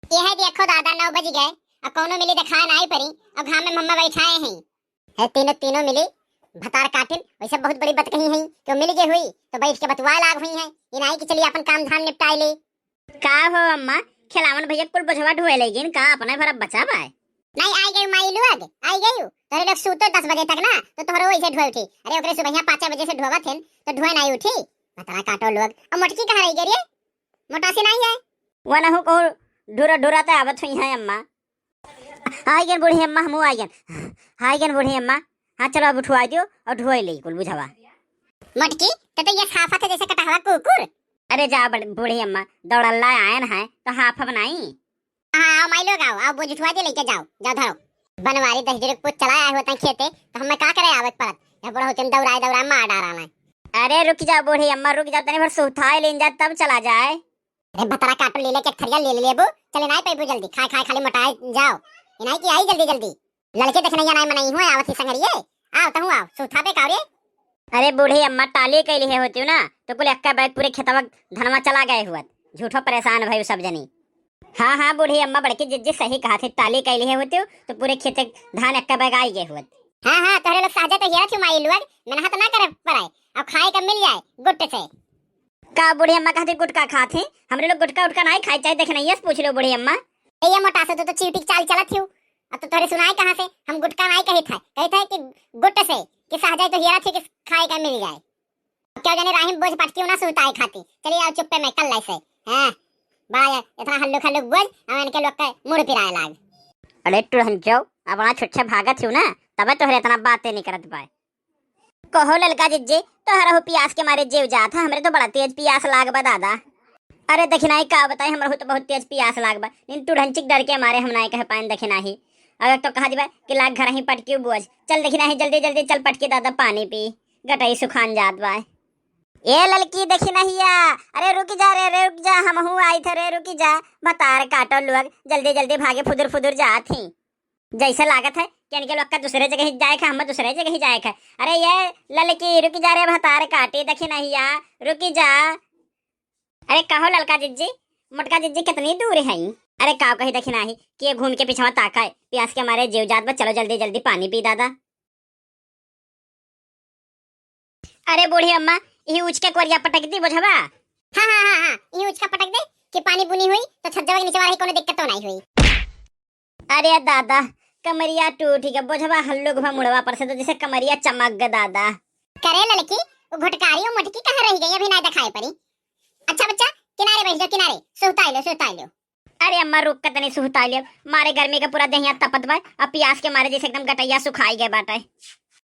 ये है देखो दादा 9 बज गए। अब कोनो मिली दिखा नहीं परी। अब घाम में मम्मा बैठाए हैं। है तीनों तीनों मिली भतार काटिल वैसे बहुत बड़ी बात कही है तो मिल गई हुई तो बैठ के बतवा लाग हुई है। ये नहीं कि चलिए अपन काम धाम निपटाए ले। का हो अम्मा खिलावन भैया कुल बोझवा ढोए लेकिन का अपना भरा बचा पाए। नहीं आई गई माई लोग आई गई तोरे लोग सूतो 10 बजे तक ना तो तोहरो वैसे ढोए उठी। अरे ओकरे सुबह 5 बजे से ढोवा थे तो ढोए नहीं उठी। भतारा काटो लोग। अब मोटकी कहां रही गई रे? मोटासी नहीं है वो ना हो को ढोरा ढोरा तो आवत हुई है अम्मा। आई गन बूढ़ी अम्मा हम आई गन। आई गन बूढ़ी अम्मा। हाँ चलो अब उठवा दियो और ढोए ले कुल बुझावा। मोटकी तो ये साफा थे जैसे कटा हुआ कुकुर। अरे जा बूढ़ी अम्मा दौड़ल्ला आयन है तो हाफ बनाई। हाँ माई लोग आओ बोझ उठवा दे लेके जाओ जाओ धरो। बनवारी 10 दिन कुछ चलाया होता खेते तो हमें का करे आवत परत जब बड़ा होते दौड़ाए दौड़ा मार डालना है। अरे रुक जा बूढ़ी अम्मा रुक जा तने भर सुथाए लेन जा तब चला जाए। अरे बतरा काटो ले लेके थरिया ले लेबो चले नहीं पैबो जल्दी खाए खाए खाली मटाए जाओ। ये नहीं कि आई जल्दी जल्दी लड़के देखने या नहीं मनाई हुए आवत ही संगरिए आओ तहु आओ सुथा पे कावरे। अरे बूढ़ी अम्मा टाली कैली है होती ना तो कुल अक्का बैग पूरे खेतवा धनवा चला गए हुआ झूठो परेशान भाई सब जनी। हाँ हाँ बूढ़ी अम्मा बड़की जिज्जी सही कहा थे टाली कैली है होती तो पूरे खेत धान अक्का बैग आई गए हुआ। हाँ हाँ तोहरे लोग साजा तो हेरा थी माई लोग मेहनत ना करे पड़ाए अब खाए का मिल जाए गुट्टे से। का बूढ़ी अम्मा कहते गुटका खाते हमरे लोग गुटका उटका नहीं खाए चाहे देखे नहीं पूछ लो बूढ़ी अम्मा। ये मोटा से तो चीटी चाल चला थी अब तो तोरे सुनाए कहां से हम गुटका नहीं कही था कि गुट्टे से कि सहजा तो हेरा थी कि खाए का मिल जाए। क्या जाने राहिम बोझ पटकी ना सुताए खाती चलिए आओ चुप पे मैं कल लाइसे हां बड़ा इतना हल्लुक हल्लुक बोझ हम इनके लोग का मुड़ पिराए लाग। अरे टुहन जाओ अपना छुच्छे भागत हो ना तबे तोहरे इतना बातें नहीं करत पाए। कहो ललका जिज्जे तोहरा हो पियास के मारे जेव जात है हमरे तो बड़ा तेज पियास लाग बा दादा। अरे दखिनाई का बताई हमरा हो तो बहुत तेज पियास लाग बा इन टुढ़ंचिक डर के मारे हम नहीं कह पाए दखिनाही। अगर तो कहा दिबा कि लाग घर ही पटकी बोझ चल दखिनाही जल्दी जल्दी चल पटकी दादा पानी पी गटाई सुखान जात बा। ए ललकी दखिनाहिया अरे रुक जा रे रुक जा हम हूँ आई थे रे रुकी जा भतार काटो लोग जल्दी जल्दी भागे फुदुर फुदुर जात ही जैसे लागत है कि इनके लोग का दूसरे जगह ही जाए खा हम दूसरे जगह ही जाए खा। अरे ये ललकी रुकी जा रे भतार काटे दखिनाहिया रुकी जा। अरे कहो ललका जिज्जी मोटका जिज्जी कितनी दूर है? अरे काव कही दखिनाही कि घूम के पीछे ताका है प्यास के मारे जीव जात बा चलो जल्दी जल्दी पानी पी दादा। अरे बूढ़ी अम्मा ये उच के कोरिया पटक दी बुझवा। हां हां हां हां ये उच का पटक दे कि पानी बुनी हुई तो छज्जा के नीचे वाला कोनो दिक्कत तो नहीं हुई। अरे दादा कमरिया टूट गया बुझवा हल्लो घुमा मुड़वा पर से तो जैसे कमरिया चमक गया दादा। करे लड़की वो घुटकारी और मोटकी कहां रह गई अभी ना दिखाई पड़ी। अच्छा बच्चा किनारे बैठ जाओ किनारे सुताई लो सुताई लो। अरे अम्मा रुक कर तनी सुताई ले मारे गर्मी का पूरा देहिया तपत बा अब प्यास के मारे जैसे एकदम गटैया सुखाई गए बाटे।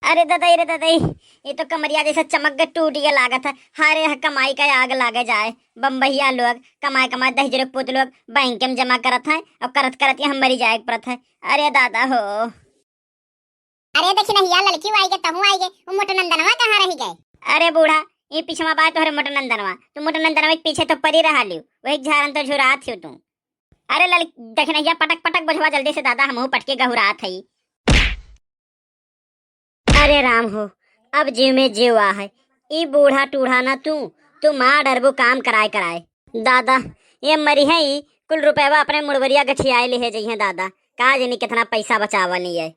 अरे दादा ये तो कमरिया जैसे चमक गए टूट गया लागत है हारे कमाई का आग लागे जाए। बम्बैया लोग कमाए कमाए 10 जरूर पुत लोग बैंक में जमा करत है और करत करत हम मरी जाए परत है। अरे दादा हो अरे देखी नहीं यार लड़की आई गए तहु आई गए वो मोटनंदनवा कहां रह गए? अरे बूढ़ा ये पीछे बात तोहरे मोटनंदनवा तू मोटनंदनवा के पीछे तो परी रहा लियो वही झारन तो झुरा थी तू। अरे लड़की देखने या पटक पटक बुझवा जल्दी से दादा हम पटके गहुरा थी। अरे राम हो अब जीव में जीव आ है ई बूढ़ा टूढ़ा ना तू माँ डरबो काम कराए कराए दादा ये मरी है कुल रुपया अपने मुड़वरिया गठियाए ले जाइए दादा का जनी कितना पैसा बचावा नहीं है।